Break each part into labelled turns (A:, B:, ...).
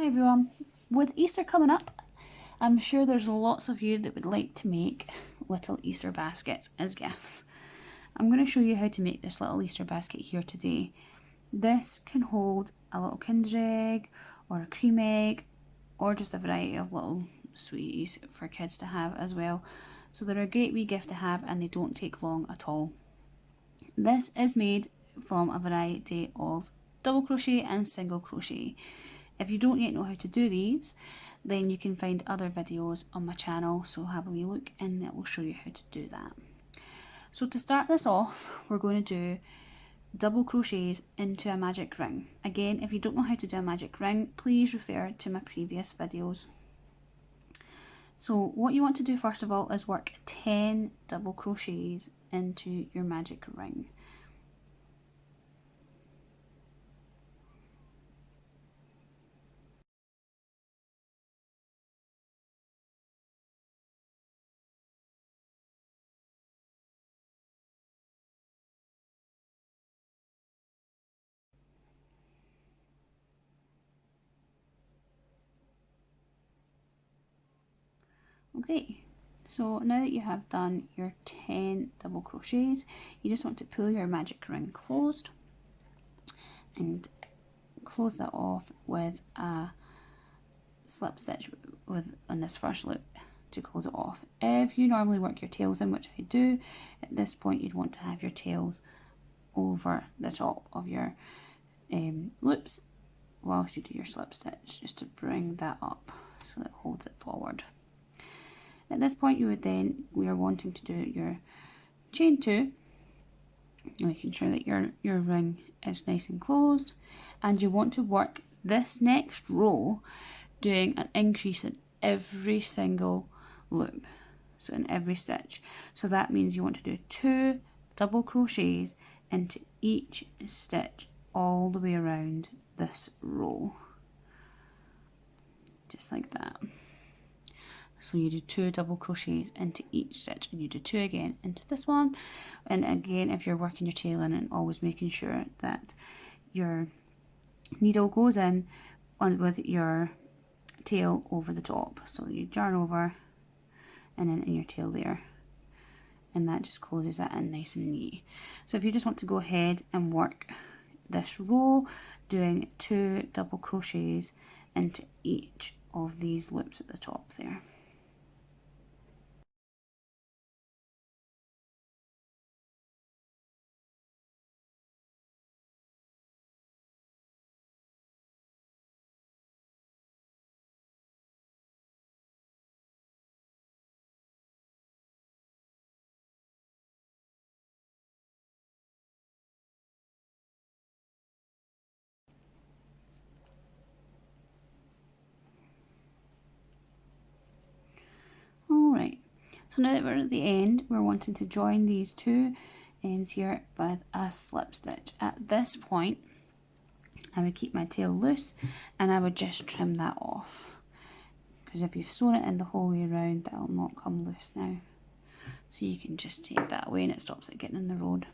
A: Hi everyone. With Easter coming up, I'm sure there's lots of you that would like to make little Easter baskets as gifts. I'm going to show you how to make this little Easter basket here today. This can hold a little Kinder egg or a cream egg or just a variety of little sweeties for kids to have as well. So they're a great wee gift to have and they don't take long at all. This is made from a variety of double crochet and single crochet. If you don't yet know how to do these, then you can find other videos on my channel, so have a wee look and it will show you how to do that. So to start this off, we're going to do double crochets into a magic ring. Again, if you don't know how to do a magic ring, please refer to my previous videos. So what you want to do first of all is work 10 double crochets into your magic ring. Okay, so now that you have done your 10 double crochets, you just want to pull your magic ring closed and close that off with a slip stitch on this first loop to close it off. If you normally work your tails in, which I do, at this point you'd want to have your tails over the top of your loops whilst you do your slip stitch, just to bring that up so that it holds it forward. At this point we are wanting to do your chain 2, making sure that your ring is nice and closed, and you want to work this next row doing an increase in every single loop, so in every stitch. So that means you want to do 2 double crochets into each stitch all the way around this row, just like that. So you do 2 double crochets into each stitch and you do 2 again into this one. And again, if you're working your tail in, and always making sure that your needle goes in with your tail over the top. So you yarn over and then in your tail there, and that just closes that in nice and neat. So if you just want to go ahead and work this row, doing 2 double crochets into each of these loops at the top there. Alright, so now that we're at the end, we're wanting to join these 2 ends here with a slip stitch. At this point, I would keep my tail loose and I would just trim that off, because if you've sewn it in the whole way around, that will not come loose now. So you can just take that away and it stops it getting in the road.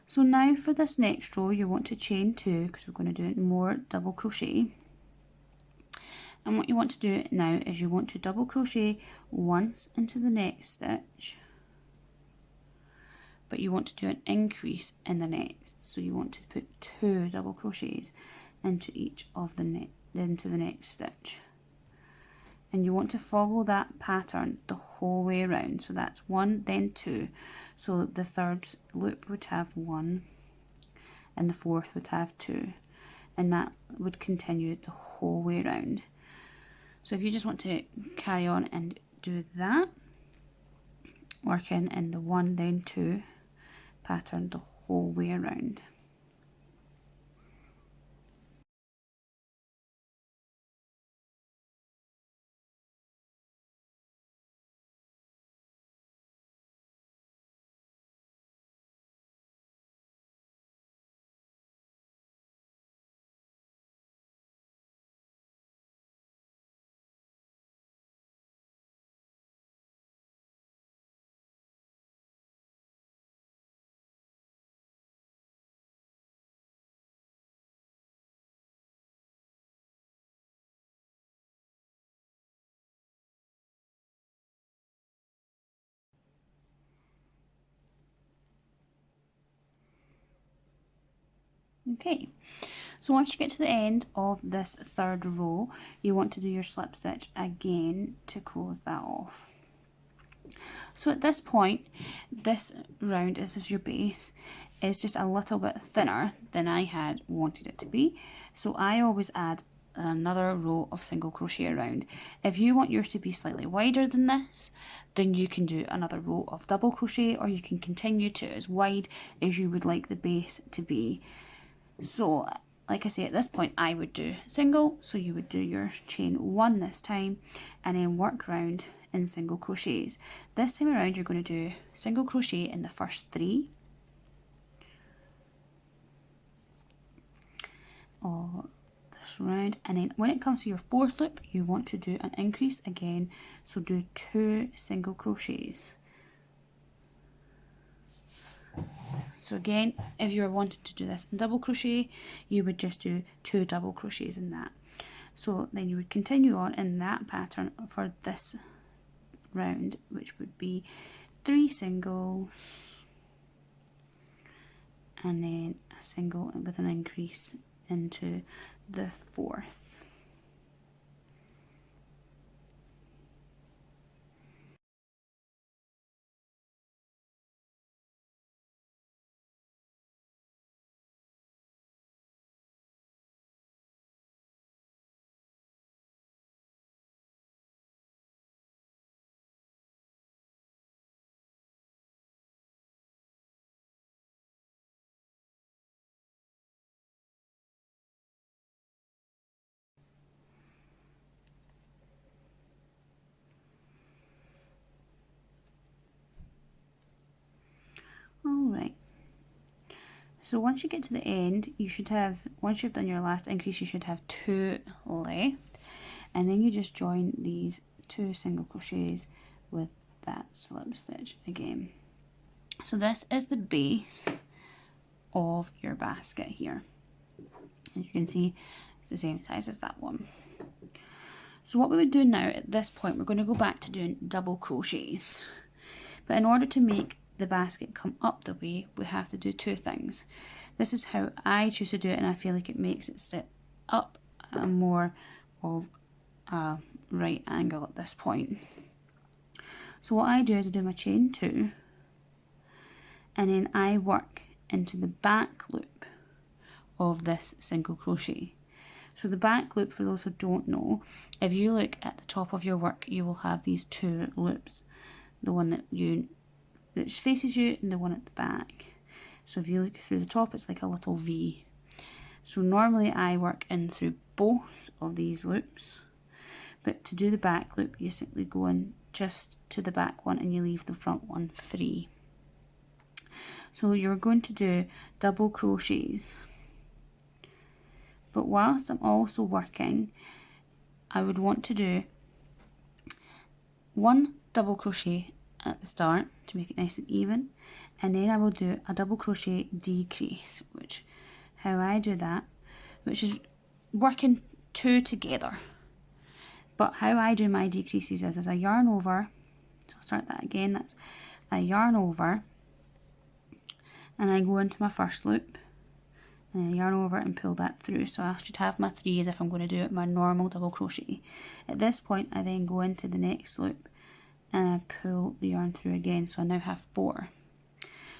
A: So now for this next row, you want to chain 2, because we're going to do more double crochet. And what you want to do now is you want to double crochet once into the next stitch, but you want to do an increase in the next. So you want to put 2 double crochets into each of the next stitch, and you want to follow that pattern the whole way around. So that's 1, then 2. So the third loop would have 1 and the fourth would have 2, and that would continue the whole way around. So if you just want to carry on and do that, working in the 1 then 2 pattern the whole way around. Okay, so once you get to the end of this third row, you want to do your slip stitch again to close that off. So at this point, this round, this is your base, is just a little bit thinner than I had wanted it to be. So I always add another row of single crochet around. If you want yours to be slightly wider than this, then you can do another row of double crochet, or you can continue to as wide as you would like the base to be. So like I say, at this point I would do single, so you would do your chain 1 this time and then work round in single crochets. This time around you're going to do single crochet in the first 3 of this round, and then when it comes to your 4th loop you want to do an increase again, so do 2 single crochets. So again, if you were wanting to do this in double crochet, you would just do 2 double crochets in that. So then you would continue on in that pattern for this round, which would be 3 singles and then a single with an increase into the 4th. Alright, so once you get to the end, you should have, once you've done your last increase, you should have 2 left, and then you just join these 2 single crochets with that slip stitch again. So this is the base of your basket here. As you can see, it's the same size as that one. So what we would do now at this point, we're going to go back to doing double crochets. But in order to make the basket come up the way, we have to do 2 things. This is how I choose to do it, and I feel like it makes it sit up at more of a right angle at this point. So what I do is I do my chain 2, and then I work into the back loop of this single crochet. So the back loop, for those who don't know, if you look at the top of your work, you will have these 2 loops, the one that faces you and the one at the back. So if you look through the top, it's like a little V. So normally I work in through both of these loops, but to do the back loop you simply go in just to the back one and you leave the front one free. So you're going to do double crochets, but whilst I'm also working, I would want to do 1 double crochet at the start to make it nice and even, and then I will do a double crochet decrease, which how I do that, which is working 2 together. But how I do my decreases is I yarn over, so I'll start that again, that's I yarn over and I go into my first loop and I yarn over and pull that through, so I should have my 3 as if I'm going to do it my normal double crochet. At this point I then go into the next loop and I pull the yarn through again, so I now have 4.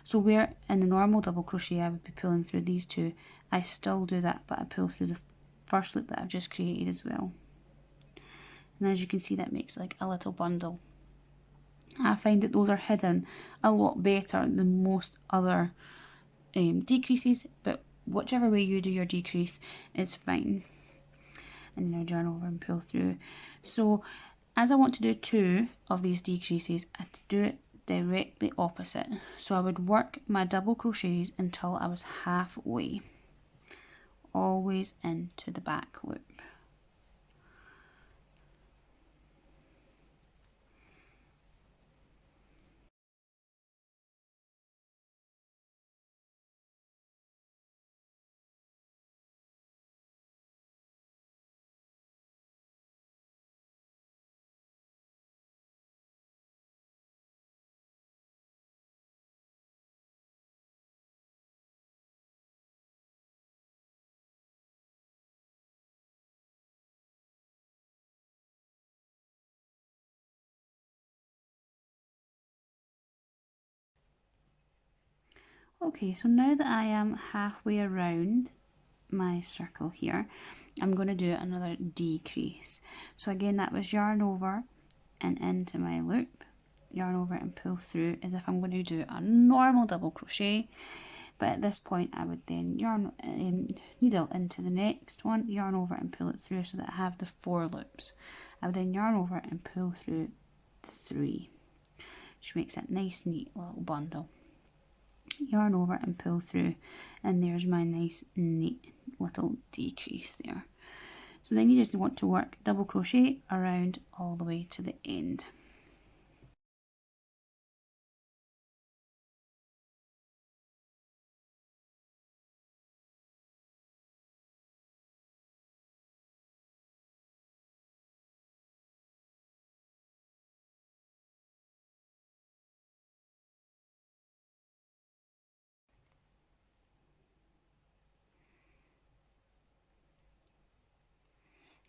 A: So where in the normal double crochet I would be pulling through these 2, I still do that, but I pull through the first loop that I've just created as well. And as you can see, that makes like a little bundle. I find that those are hidden a lot better than most other decreases, but whichever way you do your decrease, it's fine. And then I yarn over and pull through. So as I want to do 2 of these decreases, I had to do it directly opposite. So I would work my double crochets until I was halfway, always into the back loop. Okay, so now that I am halfway around my circle here, I'm going to do another decrease. So again, that was yarn over and into my loop, yarn over and pull through as if I'm going to do a normal double crochet. But at this point I would then yarn needle into the next one, yarn over and pull it through so that I have the 4 loops. I would then yarn over and pull through 3, which makes it a nice neat little bundle. Yarn over and pull through, and there's my nice neat little decrease there. So then you just want to work double crochet around all the way to the end.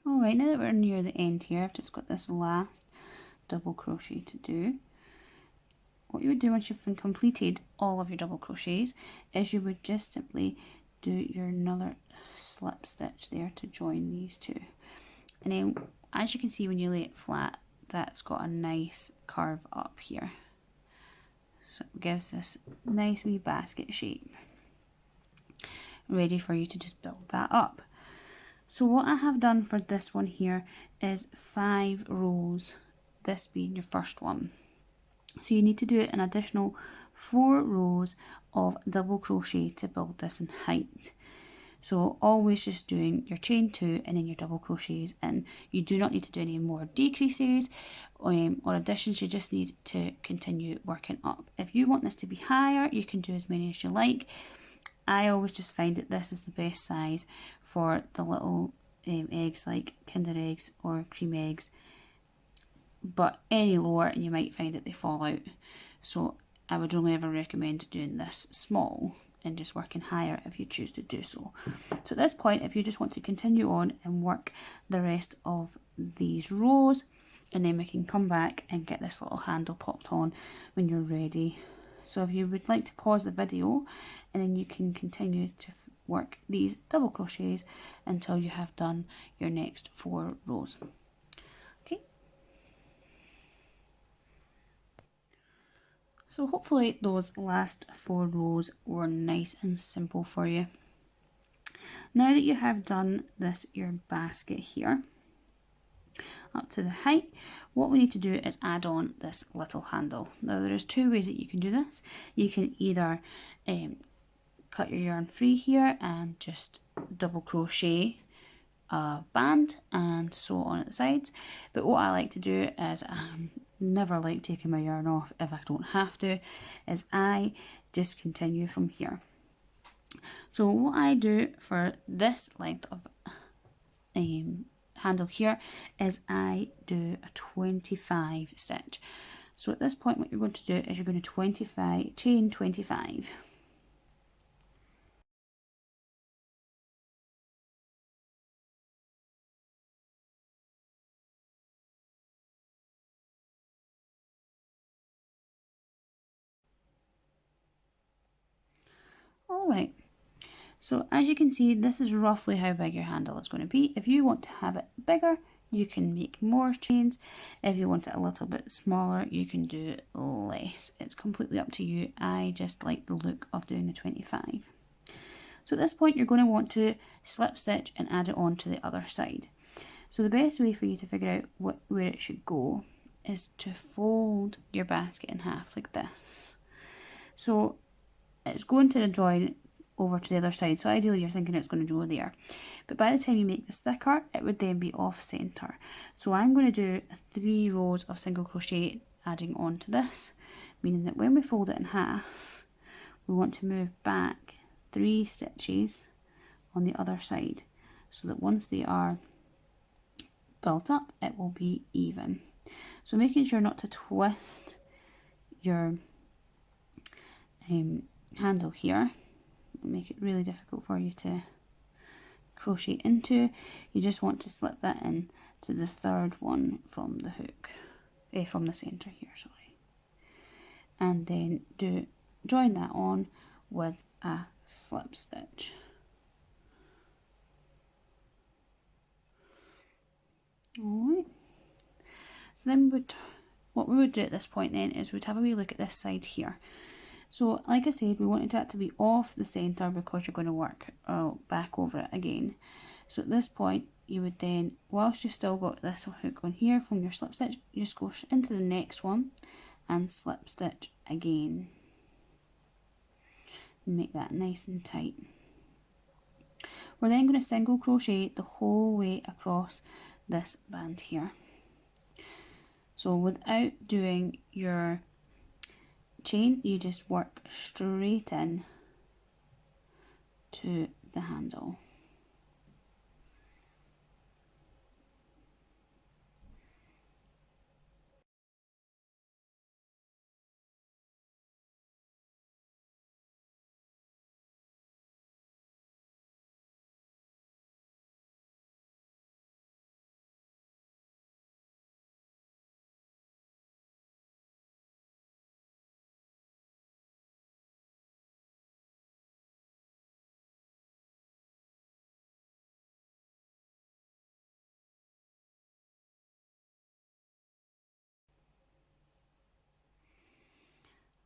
A: Alright, now that we're near the end here, I've just got this last double crochet to do. What you would do once you've completed all of your double crochets is you would just simply do your another slip stitch there to join these two. And then as you can see when you lay it flat, that's got a nice curve up here. So it gives this nice wee basket shape. Ready for you to just build that up. So what I have done for this one here is 5 rows, this being your first one. So you need to do an additional 4 rows of double crochet to build this in height. So always just doing your chain 2 and then your double crochets in. You do not need to do any more decreases or additions, you just need to continue working up. If you want this to be higher, you can do as many as you like. I always just find that this is the best size for the little eggs like Kinder eggs or cream eggs, but any lower and you might find that they fall out. So I would only ever recommend doing this small and just working higher if you choose to do so. So at this point, if you just want to continue on and work the rest of these rows, and then we can come back and get this little handle popped on when you're ready. So if you would like to pause the video, and then you can continue to work these double crochets until you have done your next 4 rows. Okay. So hopefully those last 4 rows were nice and simple for you. Now that you have done this, your basket here, up to the height, what we need to do is add on this little handle. Now there's 2 ways that you can do this. You can either cut your yarn free here and just double crochet a band and sew on at the sides, but what I like to do is never like taking my yarn off if I don't have to, is I just continue from here. So what I do for this length of handle here is I do a 25 stitch. So at this point what you're going to do is you're going to chain 25. Alright, so as you can see, this is roughly how big your handle is going to be. If you want to have it bigger, you can make more chains. If you want it a little bit smaller, you can do less. It's completely up to you. I just like the look of doing the 25. So at this point, you're going to want to slip stitch and add it on to the other side. So the best way for you to figure out where it should go is to fold your basket in half like this. So it's going to join over to the other side, so ideally you're thinking it's going to go there, but by the time you make this thicker it would then be off center. So I'm going to do 3 rows of single crochet adding on to this, meaning that when we fold it in half we want to move back 3 stitches on the other side, so that once they are built up it will be even. So making sure not to twist your handle here, make it really difficult for you to crochet into. You just want to slip that in to the 3rd one from the hook, from the center here, sorry, and then join that on with a slip stitch. Alright, so then what we would do at this point then is we'd have a wee look at this side here. So like I said, we wanted that to be off the centre because you're going to work back over it again. So at this point you would then, whilst you've still got this hook on here from your slip stitch, you just go into the next one and slip stitch again. Make that nice and tight. We're then going to single crochet the whole way across this band here. So without doing your chain, you just work straight in to the handle.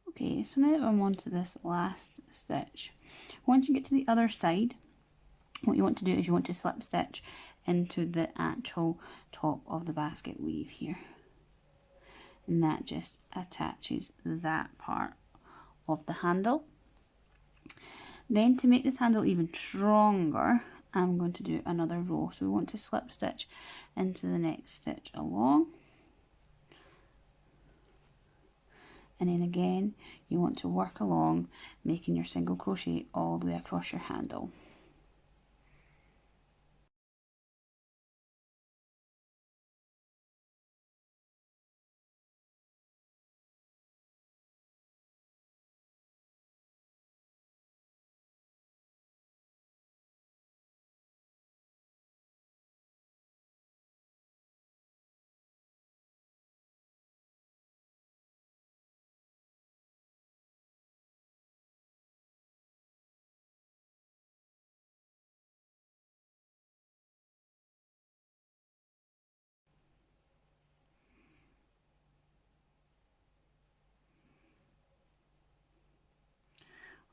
A: Okay, so now that I'm on to this last stitch, once you get to the other side, what you want to do is you want to slip stitch into the actual top of the basket weave here. And that just attaches that part of the handle. Then to make this handle even stronger, I'm going to do another row. So we want to slip stitch into the next stitch along. And then again, you want to work along, making your single crochet all the way across your handle.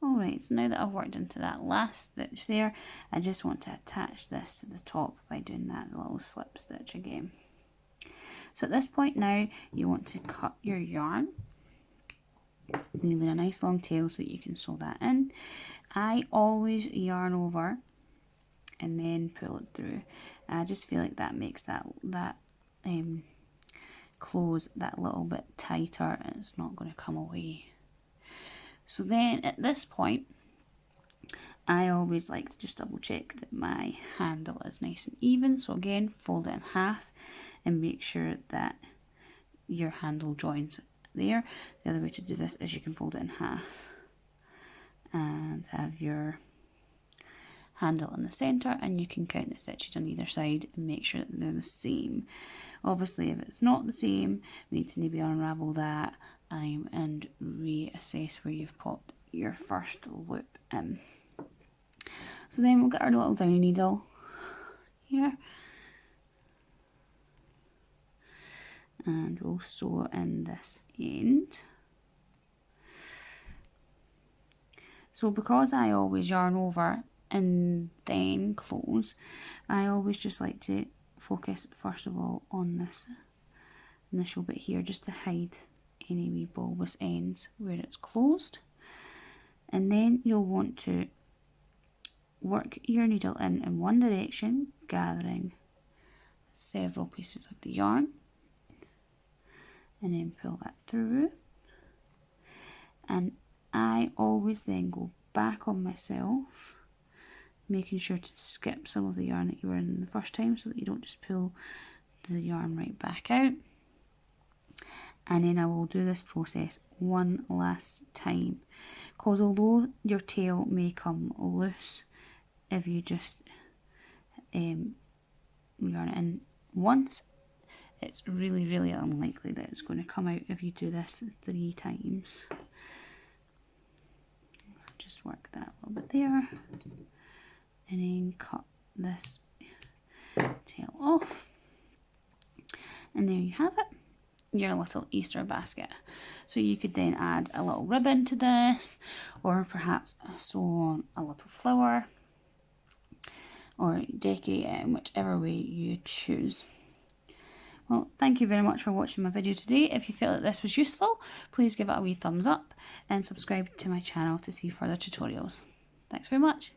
A: Alright, so now that I've worked into that last stitch there, I just want to attach this to the top by doing that little slip stitch again. So at this point now, you want to cut your yarn, leaving a nice long tail so that you can sew that in. I always yarn over and then pull it through. I just feel like that makes that close that little bit tighter and it's not going to come away. So then at this point, I always like to just double check that my handle is nice and even. So again, fold it in half and make sure that your handle joins there. The other way to do this is you can fold it in half and have your handle in the center, and you can count the stitches on either side and make sure that they're the same. Obviously, if it's not the same, we need to maybe unravel that and reassess where you've popped your first loop in. So then we'll get our little downy needle here and we'll sew in this end. So because I always yarn over and then close, I always just like to focus first of all on this initial bit here just to hide any wee bulbous ends where it's closed. And then you'll want to work your needle in one direction, gathering several pieces of the yarn, and then pull that through. And I always then go back on myself, making sure to skip some of the yarn that you were in the first time so that you don't just pull the yarn right back out. And then I will do this process one last time, because although your tail may come loose if you just yarn it in once, it's really unlikely that it's going to come out if you do this 3 times. just work that a little bit there, and then cut this tail off, and there you have it, your little Easter basket. So you could then add a little ribbon to this, or perhaps sew on a little flower, or decorate it in whichever way you choose. Well, thank you very much for watching my video today. If you felt that this was useful, please give it a wee thumbs up and subscribe to my channel to see further tutorials. Thanks very much.